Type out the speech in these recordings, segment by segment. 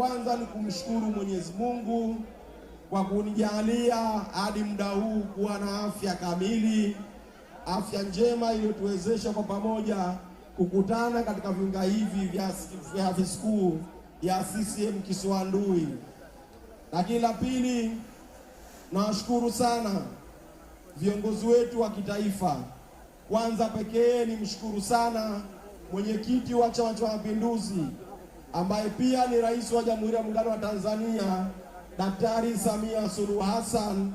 kwanza ni kumshukuru Mwenyezi Mungu kwa kunijalia hadi muda huu kuwa na afya kamili, afya njema iliyotuwezesha kwa pamoja kukutana katika viunga hivi vya ofisi kuu ya CCM Kisiwandui. Lakini la pili, nawashukuru sana viongozi wetu wa kitaifa. Kwanza pekee ni mshukuru sana mwenyekiti wa Chama cha Mapinduzi ambaye pia ni rais wa Jamhuri ya Muungano wa Tanzania, Daktari Samia Suluhu Hassan,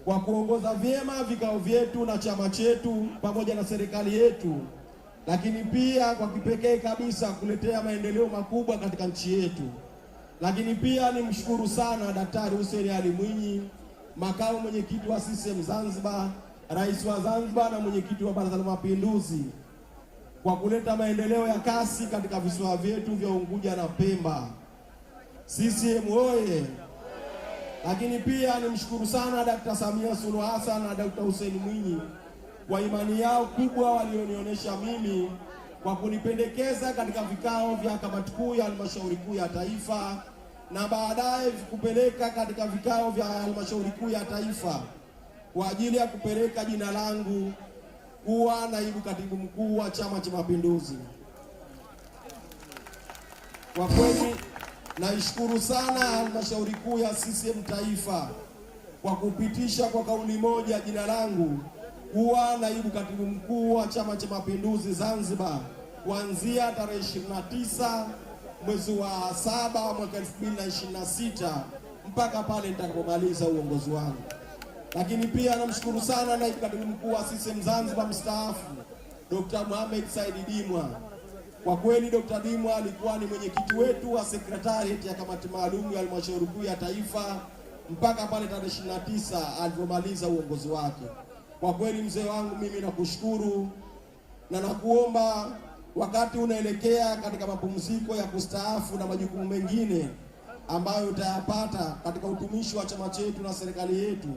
kwa kuongoza vyema vikao vyetu na chama chetu pamoja na serikali yetu, lakini pia kwa kipekee kabisa kuletea maendeleo makubwa katika nchi yetu. Lakini pia ni mshukuru sana Daktari Hussein Ali Mwinyi, makamu mwenyekiti wa CCM Zanzibar, rais wa Zanzibar na mwenyekiti wa Baraza la Mapinduzi, kwa kuleta maendeleo ya kasi katika visiwa vyetu vya Unguja na Pemba. CCM oye! Lakini pia nimshukuru sana Dkt. Samia Suluhu Hassan na Dkt. Hussein Mwinyi kwa imani yao kubwa walionionyesha mimi kwa kunipendekeza katika vikao vya kamati kuu ya halmashauri kuu ya taifa na baadaye kupeleka katika vikao vya halmashauri kuu ya taifa kwa ajili ya kupeleka jina langu kuwa naibu katibu mkuu wa Chama cha Mapinduzi. Kwa kweli naishukuru sana halmashauri kuu ya CCM taifa kwa kupitisha kwa kauli moja jina langu kuwa naibu katibu mkuu wa Chama cha Mapinduzi Zanzibar kuanzia tarehe 29 mwezi wa 7 mwaka 2026 mpaka pale nitakapomaliza uongozi wangu. Lakini pia namshukuru sana naibu katibu mkuu wa CCM Zanzibar mstaafu Dr. Mohamed Said Dimwa. Kwa kweli Dr. Dimwa alikuwa ni mwenyekiti wetu wa sekretariat ya kamati maalum ya halmashauri kuu ya taifa mpaka pale tarehe 29 alipomaliza uongozi wake. Kwa kweli mzee wangu, mimi nakushukuru na nakuomba wakati unaelekea katika mapumziko ya kustaafu na majukumu mengine ambayo utayapata katika utumishi wa chama chetu na serikali yetu,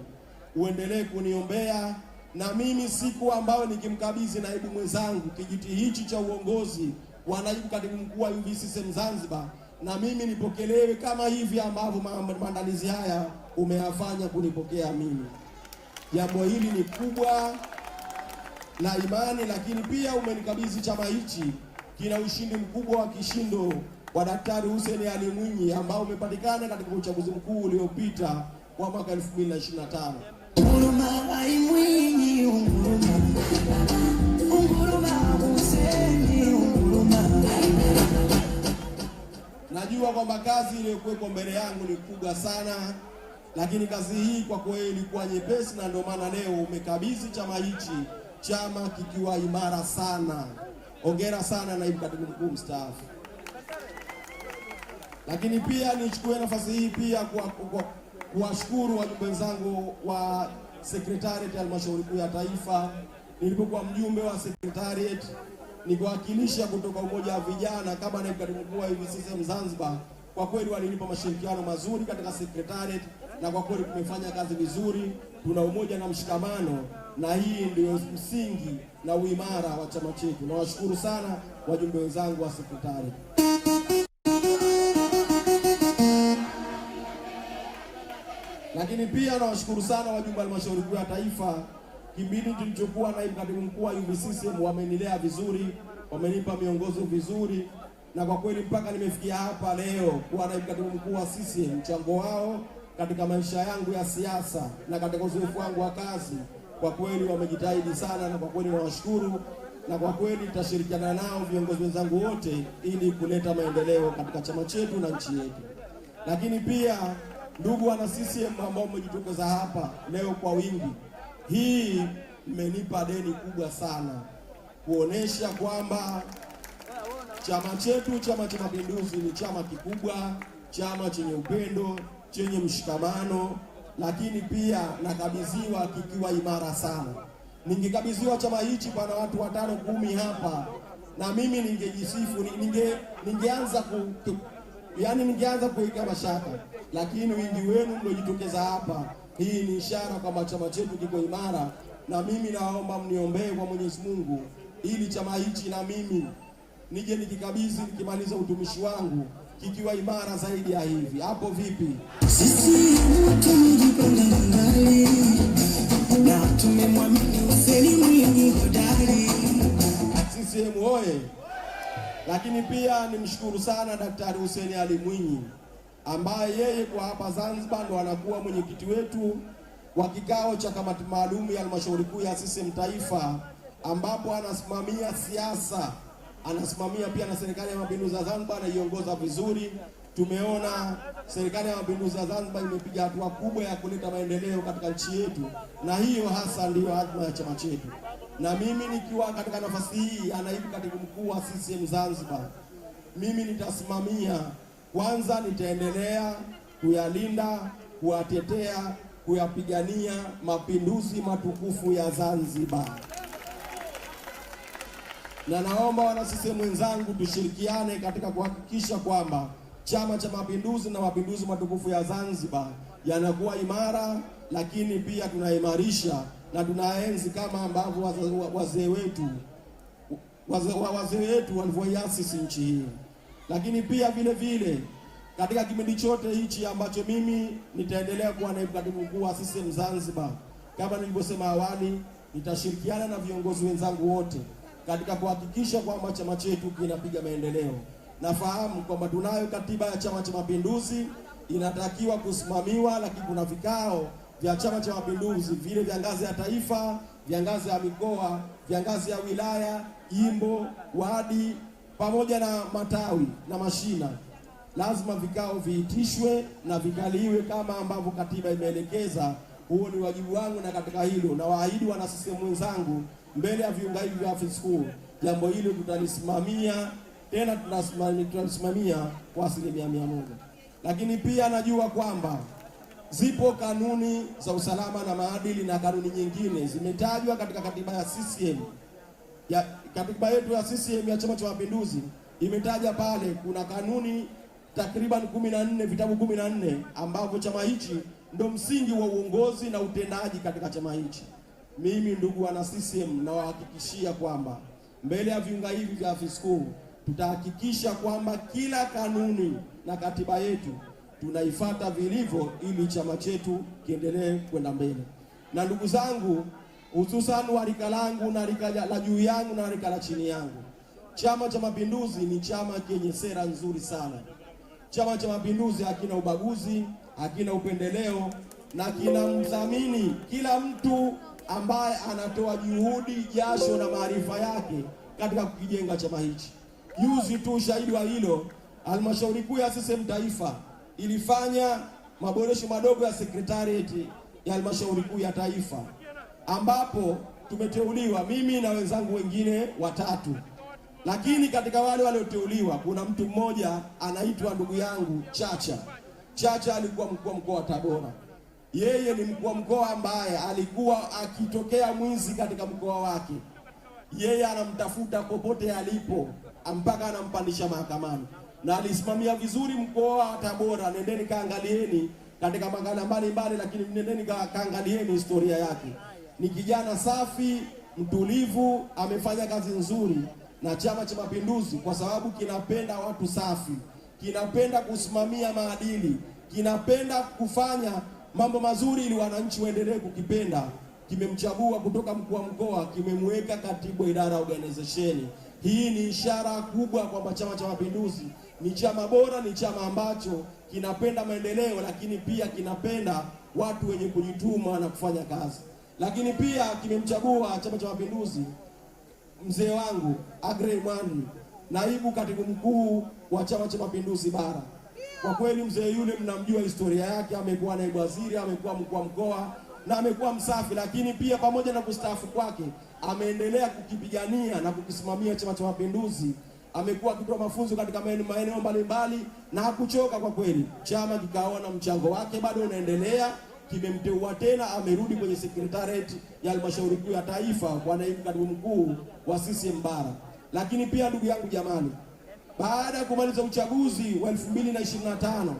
uendelee kuniombea na mimi siku ambayo nikimkabidhi naibu mwenzangu kijiti hichi cha uongozi wa naibu katibu mkuu wa UVCCM Zanzibar, na mimi nipokelewe kama hivi ambavyo maandalizi haya umeyafanya kunipokea mimi. Jambo hili ni kubwa la imani, lakini pia umenikabidhi chama hichi kina ushindi mkubwa wa kishindo wa Daktari Hussein Ali Mwinyi ambao umepatikana katika uchaguzi mkuu uliopita wa mwaka 2025. Najua kwamba kazi iliyokuwepo mbele yangu ni kubwa sana, lakini kazi hii kwa kweli ilikuwa nyepesi, na ndio maana leo umekabidhi chama hichi, chama kikiwa imara sana. Hongera sana naibu katibu mkuu mstaafu. Lakini pia nichukue nafasi hii pia kuwashukuru wajumbe wenzangu wa sekretariat ya halmashauri kuu ya taifa. Nilipokuwa mjumbe wa sekretariat nikiwakilisha kutoka umoja wa vijana kama naibu katibu mkuu wa UVCCM Zanzibar, kwa kweli walinipa mashirikiano mazuri katika sekretariat, na kwa kweli tumefanya kazi vizuri, tuna umoja na mshikamano, na hii ndio msingi na uimara wa chama chetu. Nawashukuru sana wajumbe wenzangu wa sekretariat. Lakini pia nawashukuru sana wajumbe wa halmashauri kuu ya taifa. Kipindi tulichokuwa naibu katibu mkuu wa UVCCM wamenilea vizuri, wamenipa miongozo vizuri, na kwa kweli mpaka nimefikia hapa leo kuwa naibu katibu mkuu wa CCM, mchango wao katika maisha yangu ya siasa na katika uzoefu wangu wa kazi, kwa kweli wamejitahidi sana, na kwa kweli nawashukuru, na kwa kweli nitashirikiana nao viongozi wenzangu wote ili kuleta maendeleo katika chama chetu na nchi yetu. Lakini pia ndugu wana CCM ambao mmejitokeza hapa leo kwa wingi, hii mmenipa deni kubwa sana kuonesha kwamba chama chetu, Chama cha Mapinduzi, ni chama kikubwa, chama chenye upendo, chenye mshikamano, lakini pia nakabidhiwa kikiwa imara sana. Ningekabidhiwa chama hichi pana watu 5 10 hapa, na mimi ningejisifu, ningeanza kuweka mashaka, lakini wingi wenu mliojitokeza hapa, hii ni ishara kwamba chama chetu kiko imara, na mimi naomba mniombee kwa Mwenyezi Mungu ili chama hichi na mimi nije nikikabidhi nikimaliza utumishi wangu kikiwa imara zaidi ya hivi. Hapo vipi? Sisi tumejipanga mbali na tumemwamini Hussein Mwinyi hodari. CCM oye! Lakini pia nimshukuru sana Daktari Hussein Ali Mwinyi ambaye yeye kwa hapa Zanzibar ndo anakuwa mwenyekiti wetu wa kikao cha kamati maalum ya halmashauri kuu ya CCM Taifa, ambapo anasimamia siasa, anasimamia pia na serikali ya mapinduzi ya Zanzibar, anaiongoza vizuri. Tumeona serikali ya mapinduzi ya Zanzibar imepiga hatua kubwa ya kuleta maendeleo katika nchi yetu, na hiyo hasa ndiyo azma ya chama chetu. Na mimi nikiwa katika nafasi hii ya naibu katibu mkuu wa CCM Zanzibar, mimi nitasimamia, kwanza nitaendelea kuyalinda, kuyatetea, kuyapigania mapinduzi matukufu ya Zanzibar. Na naomba wana CCM wenzangu tushirikiane katika kuhakikisha kwamba Chama cha Mapinduzi na mapinduzi matukufu ya Zanzibar yanakuwa imara, lakini pia tunaimarisha na tunaenzi kama ambavyo wazee wetu walivyoiasisi nchi hii. Lakini pia vile vile katika kipindi chote hichi ambacho mimi nitaendelea kuwa naibu katibu mkuu wa CCM Zanzibar, kama nilivyosema awali, nitashirikiana na viongozi wenzangu wote katika kuhakikisha kwamba chama chetu kinapiga maendeleo. Nafahamu kwamba tunayo katiba ya Chama cha Mapinduzi inatakiwa kusimamiwa, lakini kuna vikao vya Chama cha Mapinduzi vile vya ngazi ya taifa, vya ngazi ya mikoa, vya ngazi ya wilaya, jimbo, wadi pamoja na matawi na mashina. Lazima vikao viitishwe na vikaliwe kama ambavyo katiba imeelekeza. Huo ni wajibu wangu, na katika hilo na waahidi wana CCM wenzangu mbele ya viunga hivi vya afisi kuu, jambo hilo tutalisimamia, tena tunalisimamia kwa 100%. Lakini pia najua kwamba zipo kanuni za usalama na maadili na kanuni nyingine zimetajwa katika katiba ya CCM. Katiba yetu ya CCM ya Chama cha Mapinduzi imetaja pale kuna kanuni takriban 14, vitabu 14 ambavyo chama hichi ndo msingi wa uongozi na utendaji katika chama hichi. Mimi ndugu wana CCM nawahakikishia kwamba mbele ya viunga hivi vya afisi kuu tutahakikisha kwamba kila kanuni na katiba yetu tunaifuata vilivyo ili chama chetu kiendelee kwenda mbele. Na ndugu zangu, hususan wa rika langu na rika la juu yangu na rika la chini yangu, Chama cha Mapinduzi ni chama kenye sera nzuri sana. Chama cha Mapinduzi hakina ubaguzi, hakina upendeleo, na kinamdhamini kila mtu ambaye anatoa juhudi, jasho na maarifa yake katika kukijenga chama hichi. Juzi tu shahidi wa hilo, halmashauri kuu ya CCM Taifa ilifanya maboresho madogo ya secretariat ya halmashauri kuu ya taifa, ambapo tumeteuliwa mimi na wenzangu wengine watatu. Lakini katika wale walioteuliwa kuna mtu mmoja anaitwa ndugu yangu Chacha. Chacha alikuwa mkuu wa mkoa wa Tabora. Yeye ni mkuu wa mkoa ambaye alikuwa akitokea mwizi katika mkoa wake, yeye anamtafuta popote alipo mpaka anampandisha mahakamani, na alisimamia vizuri mkoa wa Tabora. Nendeni kaangalieni katika makala mbalimbali, lakini nendeni kaangalieni historia yake. Ni kijana safi, mtulivu, amefanya kazi nzuri na Chama cha Mapinduzi kwa sababu kinapenda watu safi, kinapenda kusimamia maadili, kinapenda kufanya mambo mazuri ili wananchi waendelee kukipenda. Kimemchagua kutoka mkuu wa mkoa, kimemweka katibu idara organization. Hii ni ishara kubwa kwamba Chama cha Mapinduzi ni chama bora, ni chama ambacho kinapenda maendeleo, lakini pia kinapenda watu wenye kujituma na kufanya kazi. Lakini pia kimemchagua Chama cha Mapinduzi mzee wangu Agrey Mwandi, naibu katibu mkuu wa Chama cha Mapinduzi bara. Kwa kweli mzee yule mnamjua historia yake, amekuwa naibu waziri, amekuwa mkuu wa mkoa na amekuwa msafi, lakini pia pamoja na kustaafu kwake ameendelea kukipigania na kukisimamia Chama cha Mapinduzi. Amekuwa akitoa mafunzo katika maeneo mbalimbali na hakuchoka kwa kweli. Chama kikaona mchango wake bado unaendelea, kimemteua tena, amerudi kwenye secretariat ya halmashauri kuu ya taifa kwa naibu katibu mkuu wa CCM bara. Lakini pia ndugu yangu Jamali, baada ya kumaliza uchaguzi wa 2025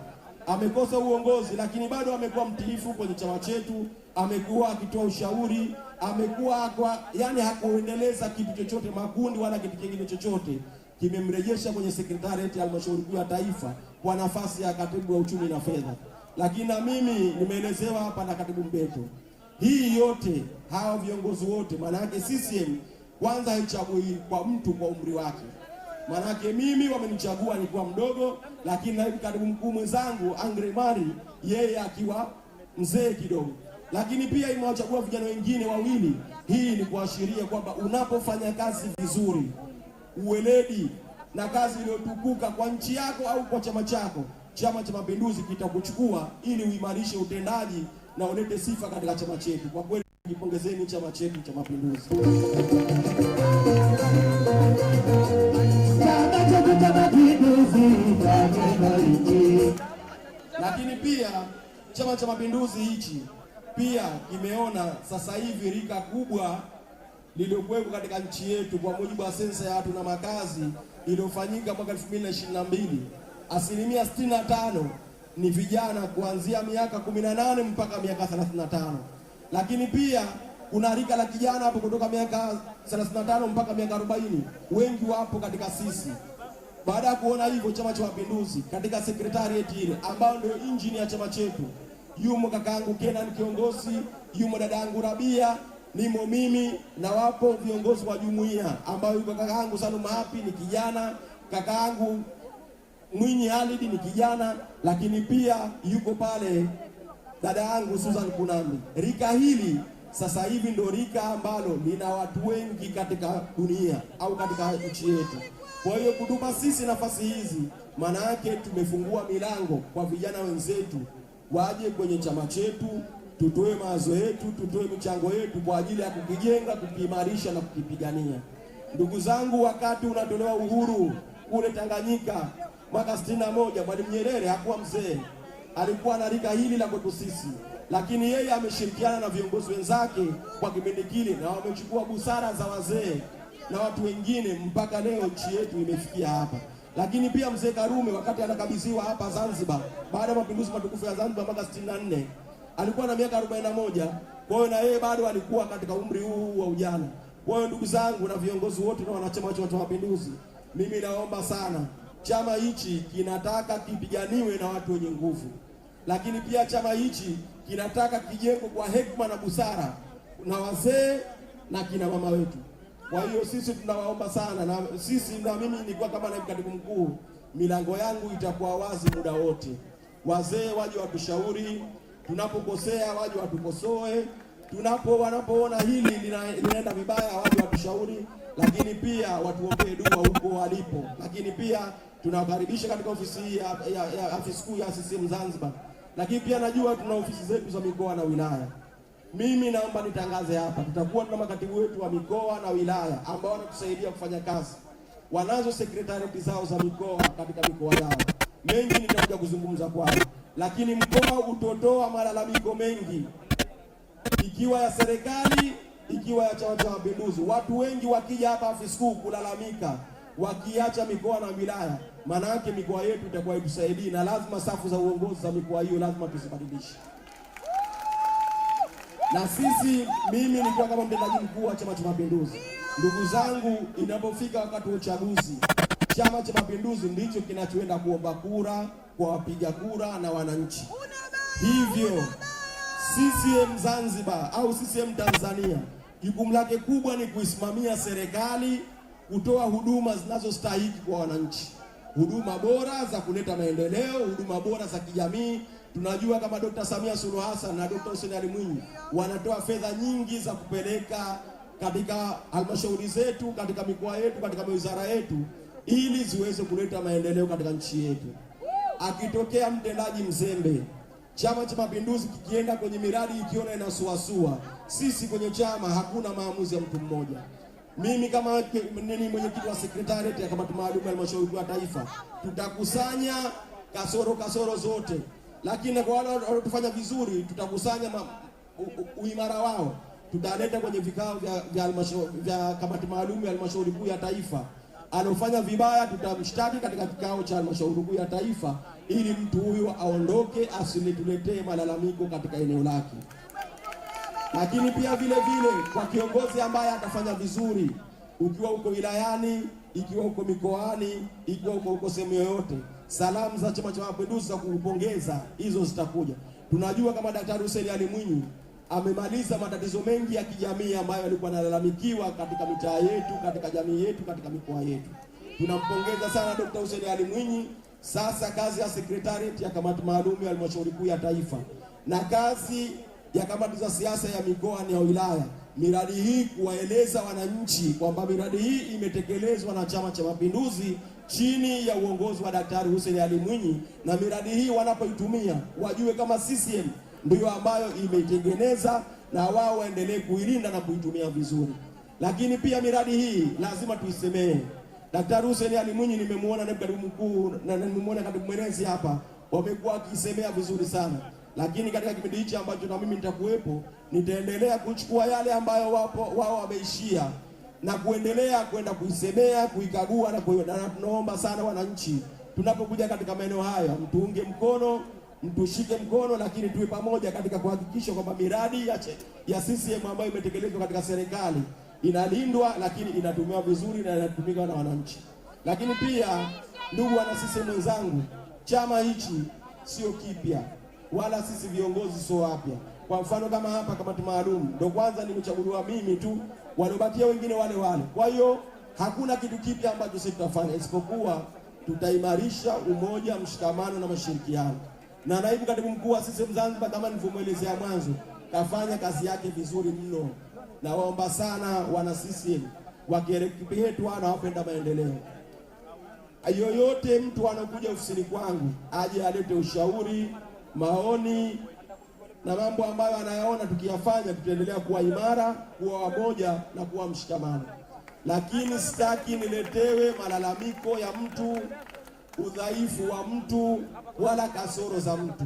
amekosa uongozi, lakini bado amekuwa mtiifu kwenye chama chetu, amekuwa akitoa ushauri, amekuwa yani hakuendeleza kitu chochote makundi wala kitu kingine chochote. kimemrejesha kwenye sekretarieti ya halmashauri kuu ya taifa kwa nafasi ya katibu wa uchumi na fedha. Lakini na mimi nimeelezewa hapa na katibu Mbeto, hii yote hawa viongozi wote, maana yake CCM kwanza haichagui kwa mtu kwa umri wake. Maana yake mimi wamenichagua nikiwa mdogo, lakini naibu katibu mkuu mwenzangu Angre Mari yeye akiwa mzee kidogo. Lakini pia imewachagua vijana wengine wawili. Hii ni kuashiria kwamba unapofanya kazi vizuri, uweledi na kazi iliyotukuka kwa nchi yako au kwa chama chako, Chama cha Mapinduzi kitakuchukua ili uimarishe utendaji na ulete sifa katika chama chetu. Kwa kweli jipongezeni chama chetu cha Mapinduzi. Lakini pia Chama cha Mapinduzi hichi pia kimeona sasa hivi rika kubwa lililokuwepo katika nchi yetu kwa mujibu wa sensa ya watu na makazi iliyofanyika mwaka 2022, asilimia 65 ni vijana kuanzia miaka 18 mpaka miaka 35. Lakini pia kuna rika la kijana hapo kutoka miaka 35 mpaka miaka 40, wengi wapo katika sisi. Baada ya kuona hivyo, Chama cha Mapinduzi katika sekretarieti ile ambayo ndio injini ya chama chetu, yumo kakaangu Kenan kiongozi, yumo dadangu Rabia, nimo mimi na wapo viongozi wa jumuiya ambao yuko kakaangu Salum Hapi ni kijana, kakaangu Mwinyi Halid ni kijana, lakini pia yuko pale dada yangu Susan Kunambi. Rika hili sasa hivi ndio rika ambalo lina watu wengi katika dunia au katika nchi yetu. Kwa hiyo kutupa sisi nafasi hizi, maana yake tumefungua milango kwa vijana wenzetu waje kwenye chama chetu, tutoe mawazo yetu, tutoe michango yetu kwa ajili ya kukijenga, kukiimarisha na kukipigania. Ndugu zangu, wakati unatolewa uhuru kule Tanganyika mwaka 61, Mwalimu Nyerere hakuwa mzee, alikuwa na rika hili la kwetu sisi, lakini yeye ameshirikiana na viongozi wenzake kwa kipindi kile na wamechukua busara za wazee na watu wengine mpaka leo nchi yetu imefikia hapa. Lakini pia mzee Karume wakati anakabidhiwa hapa Zanzibar baada ya mapinduzi matukufu ya Zanzibar mwaka 64 alikuwa na miaka 41. Kwa hiyo na yeye bado alikuwa katika umri huu wa ujana. Kwa hiyo ndugu zangu na viongozi wote na wanachama wa Chama cha Mapinduzi, mimi naomba sana, chama hichi kinataka kipiganiwe na watu wenye nguvu, lakini pia chama hichi kinataka kijengwe kwa hekima na busara na wazee na kina mama wetu. Kwa hiyo sisi tunawaomba sana, na sisi na mimi nilikuwa kama naibu katibu mkuu, milango yangu itakuwa wazi muda wote. Wazee waje watushauri, tunapokosea waje watukosoe, wanapoona hili linaenda vibaya waje watushauri, lakini pia watuombee dua huko walipo. Lakini pia tunawakaribisha katika ofisi hii ya afisi kuu ya CCM Zanzibar. Lakini pia najua tuna ofisi zetu za mikoa na wilaya. Mimi naomba nitangaze hapa, tutakuwa na makatibu wetu wa mikoa na wilaya ambao wanatusaidia kufanya kazi. Wanazo sekretarieti zao za mikoa katika mikoa yao. Mengi nitakuja kuzungumza kwao, lakini mkoa utotoa malalamiko mengi, ikiwa ya serikali, ikiwa ya Chama cha Mapinduzi. Watu wengi wakija hapa afisi kuu kulalamika, wakiacha mikoa na wilaya, maana yake mikoa yetu itakuwa itusaidii, na lazima safu za uongozi za mikoa hiyo lazima tusibadilishe. Na sisi, mimi nikiwa kama mtendaji mkuu wa Chama cha Mapinduzi, ndugu zangu, inapofika wakati wa uchaguzi, Chama cha Mapinduzi ndicho kinachoenda kuomba kura kwa wapiga kura na wananchi. Hivyo CCM Zanzibar au CCM Tanzania, jukumu lake kubwa ni kuisimamia serikali, kutoa huduma zinazostahili kwa wananchi, huduma bora za kuleta maendeleo, huduma bora za kijamii. Tunajua kama Dr. Samia Suluhu Hassan na Dr. Hussein Ali Mwinyi wanatoa fedha nyingi za kupeleka katika halmashauri zetu, katika mikoa yetu, katika wizara yetu, ili ziweze kuleta maendeleo katika nchi yetu. Akitokea mtendaji mzembe, Chama cha Mapinduzi kikienda kwenye miradi ikiona inasuasua, sisi kwenye chama hakuna maamuzi ya mtu mmoja. Mimi kama mwenyekiti wa sekretarieti ya kamati maalum ya halmashauri kuu ya taifa, tutakusanya kasoro zote, lakini kwa wale wanaotufanya vizuri tutakusanya uimara wao, tutaleta kwenye vikao vya kamati maalum ya halmashauri kuu ya taifa. Alofanya vibaya tutamshtaki katika kikao cha halmashauri kuu ya taifa, ili mtu huyo aondoke, asituletee malalamiko katika eneo lake. Lakini pia vile kwa kiongozi ambaye atafanya vizuri, ukiwa uko wilayani, ikiwa uko mikoani, ikiwa uko sehemu yoyote, salamu za Chama cha Mapinduzi za kukupongeza hizo zitakuja. Tunajua kama Daktari Hussein Ali Mwinyi amemaliza matatizo mengi ya kijamii ambayo yalikuwa yanalalamikiwa katika mitaa yetu, katika jamii yetu, katika mikoa yetu. Tunampongeza sana Dr. Hussein Ali Mwinyi. Sasa kazi ya sekretariat ya kamati maalum ya halmashauri kuu ya taifa na kazi ya kamati za siasa ya mikoa na wilaya, miradi hii kuwaeleza wananchi kwamba miradi hii imetekelezwa na Chama cha Mapinduzi chini ya uongozi wa Daktari Hussein Ali Mwinyi, na miradi hii wanapoitumia wajue kama CCM ndio ambayo imeitengeneza, na wao waendelee kuilinda na kuitumia vizuri. Lakini pia miradi hii lazima tuisemee. Daktari Hussein Ali Mwinyi nimemuona naibu katibu mkuu na nimemuona katibu mwenezi hapa, wamekuwa wakisemea vizuri sana. Lakini katika kipindi hichi ambacho na mimi nitakuwepo, nitaendelea kuchukua yale ambayo wao wameishia na kuendelea kwenda kuisemea, kuikagua na tunaomba sana wananchi, tunapokuja katika maeneo haya mtuunge mkono, mtushike mkono, lakini tuwe pamoja katika kuhakikisha kwamba miradi ya CCM ambayo imetekelezwa katika serikali inalindwa, lakini inatumiwa vizuri na inatumika na wananchi. Lakini pia ndugu wana CCM wenzangu, chama hichi sio kipya, wala sisi viongozi sio wapya. Kwa mfano kama hapa kamati maalum ndio kwanza nimechaguliwa mimi tu, waliobakia wengine wale wale. Kwa hiyo hakuna kitu kipya ambacho sisi tutafanya, isipokuwa tutaimarisha umoja, mshikamano na mashirikiano. Na naibu katibu mkuu wa CCM Zanzibar, kama nilivyomuelezea mwanzo, kafanya kazi yake vizuri mno. Na waomba sana wana CCM wakirekebishwa na wapenda maendeleo, yoyote mtu anakuja ofisini kwangu aje alete ushauri, maoni na mambo ambayo anayaona tukiyafanya tutaendelea kuwa imara, kuwa wamoja na kuwa mshikamano. Lakini sitaki niletewe malalamiko ya mtu, udhaifu wa mtu, wala kasoro za mtu.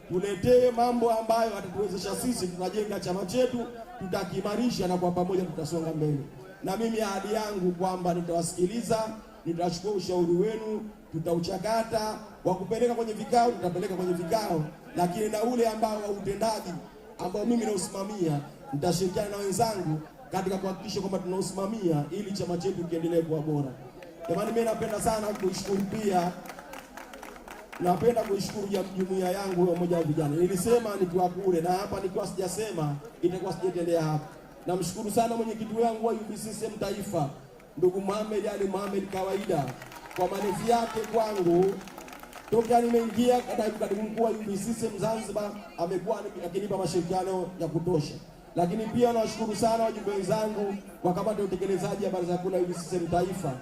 Tuletewe mambo ambayo atatuwezesha sisi tunajenga chama chetu, tutakimarisha na kwa pamoja tutasonga mbele. Na mimi ahadi yangu kwamba nitawasikiliza, nitachukua ushauri wenu, tutauchakata, wa kupeleka kwenye vikao tutapeleka kwenye vikao, lakini na ule ambao wa utendaji ambao mimi nausimamia, nitashirikiana na wenzangu katika kuhakikisha kwamba tunausimamia ili chama chetu kiendelee kuwa bora. Jamani, mimi napenda sana kuishukuru, pia napenda kuishukuru jumuiya yangu ya umoja wa vijana. Nilisema nikiwa kule na hapa nikiwa sijasema itakuwa sijatendea hapa. Namshukuru sana mwenyekiti wangu wa UVCCM Taifa, ndugu Mohamed Ali Mohamed Kawaida, kwa malezi yake kwangu toka nimeingia katibu mkuu wa UVCCM Zanzibar. Amekuwa akinipa mashirikiano ya kutosha. Lakini pia nawashukuru sana wajumbe wenzangu kwa kamati ya utekelezaji ya baraza kuu la UVCCM Taifa,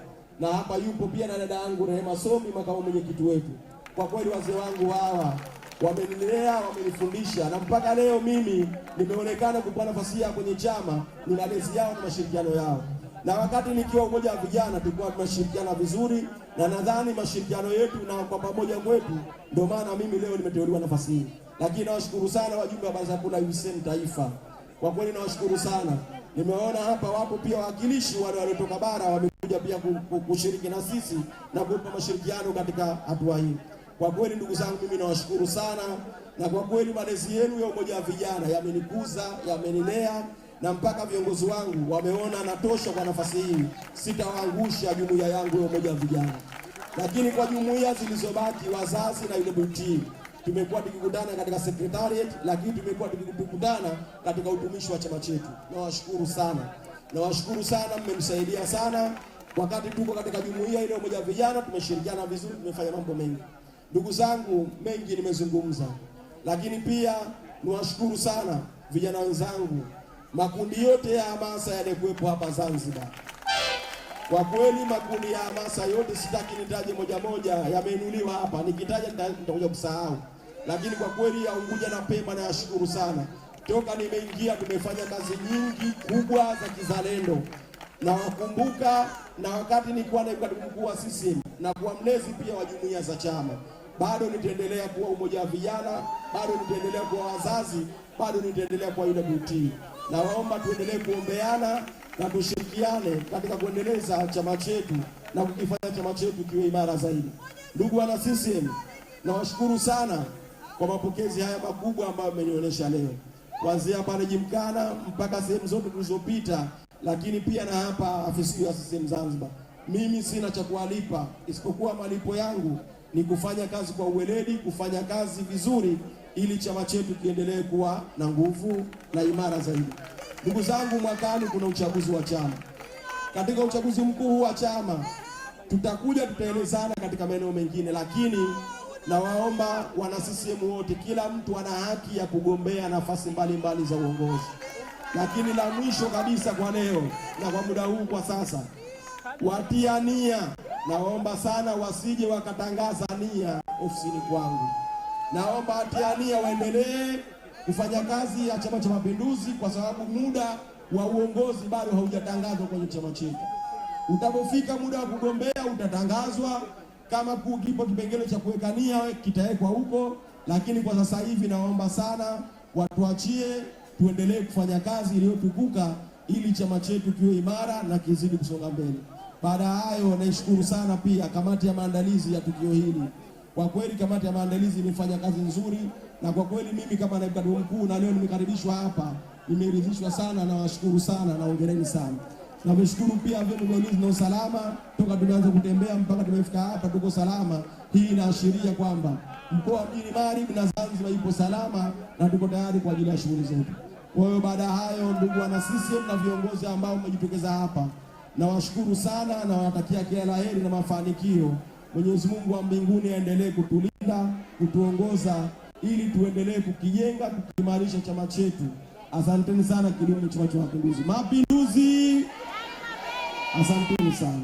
na hapa yupo pia na dada yangu Rehema Somi, makamu mwenyekiti wetu. Kwa kweli wazee wangu hawa wamenilea, wamenifundisha, na mpaka leo mimi nimeonekana kupata nafasi ya kwenye chama ni malezi yao na mashirikiano yao. Na wakati nikiwa umoja wa vijana tulikuwa tunashirikiana vizuri, na nadhani mashirikiano yetu na kwa pamoja kwetu ndio maana mimi leo nimeteuliwa nafasi hii. Lakini nawashukuru sana wajumbe wa baraza kuu la UVCCM Taifa. Kwa kweli nawashukuru sana. Nimeona hapa wapo pia wawakilishi wale waliotoka bara, wamekuja pia kushiriki na sisi na kupa mashirikiano katika hatua hii. Kwa kweli ndugu zangu, mimi nawashukuru sana, na kwa kweli malezi yenu ya umoja wa vijana yamenikuza, yamenilea, na mpaka viongozi wangu wameona natosha kwa nafasi hii, sitawaangusha jumuiya yangu ya umoja wa vijana. Lakini kwa jumuiya zilizobaki, wazazi na UWT, tumekuwa tukikutana katika secretariat, lakini tumekuwa tukikutana katika utumishi wa chama chetu. Nawashukuru sana. Nawashukuru sana, mmenisaidia sana. Wakati tuko katika jumuiya ile umoja wa vijana tumeshirikiana vizuri, tumefanya mambo mengi. Ndugu zangu, mengi nimezungumza, lakini pia niwashukuru sana vijana wenzangu, makundi yote ya hamasa yalikuwepo hapa Zanzibar. Kwa kweli makundi ya hamasa yote, sitaki nitaje moja moja, yameinuliwa hapa. Nikitaja nitakuja kusahau. Lakini kwa kweli ya Unguja na Pemba nashukuru sana. Toka nimeingia tumefanya kazi nyingi kubwa za kizalendo. Na wakumbuka na wakati nilikuwa naibu katibu mkuu wa CCM na kuwa mlezi pia wa jumuiya za chama, bado nitaendelea kuwa umoja wa vijana, bado nitaendelea kuwa wazazi, bado nitaendelea kuwa UWT. Na waomba tuendelee kuombeana na tushirikiane katika kuendeleza chama chetu na kukifanya chama chetu kiwe imara zaidi. Ndugu wana CCM, nawashukuru sana kwa mapokezi haya makubwa ambayo mmenionyesha leo, kuanzia pale Jimkana mpaka sehemu zote tulizopita, lakini pia na hapa afisi ya CCM Zanzibar. mimi sina cha kuwalipa isipokuwa malipo yangu ni kufanya kazi kwa uweledi, kufanya kazi vizuri ili chama chetu kiendelee kuwa na nguvu na imara zaidi. Ndugu zangu, mwakani kuna uchaguzi wa chama. Katika uchaguzi mkuu wa chama tutaelezana katika maeneo mengine, lakini nawaomba wana CCM wote, kila mtu ana haki ya kugombea nafasi mbalimbali za uongozi. Lakini la mwisho kabisa kwa leo na kwa muda huu kwa sasa, watia nia, naomba sana wasije wakatangaza nia ofisini kwangu. Naomba watia nia waendelee kufanya kazi ya Chama cha Mapinduzi, kwa sababu muda wa uongozi bado haujatangazwa kwenye chama chetu. Utapofika muda wa kugombea utatangazwa, kama kipo kipengele cha kuweka nia kitawekwa huko, lakini kwa sasa hivi naomba sana watuachie tuendelee kufanya kazi iliyotukuka ili chama chetu kiwe imara na kizidi kusonga mbele. Baada ya hayo, naishukuru sana pia kamati ya maandalizi ya tukio hili. Kwa kweli kamati ya maandalizi imefanya kazi nzuri, na kwa kweli mimi kama naibu katibu mkuu na leo nimekaribishwa hapa, nimeridhishwa sana na washukuru sana na hongereni sana. Na nimeshukuru pia vyombo vya ulinzi na usalama, toka tumeanza kutembea mpaka tumefika hapa tuko salama. Hii inaashiria kwamba mkoa wa Mjini Magharibi na Zanzibar ipo salama na tuko tayari kwa ajili ya shughuli zetu. Kwa hiyo baada ya hayo, ndugu wana CCM na viongozi ambao mmejitokeza hapa, nawashukuru sana na nawatakia kila la heri na mafanikio. Mwenyezi Mungu wa mbinguni aendelee kutulinda, kutuongoza ili tuendelee kukijenga, kukimarisha chama chetu. Asanteni sana. Kidumu Chama cha Mapinduzi! Mapinduzi! Asanteni sana.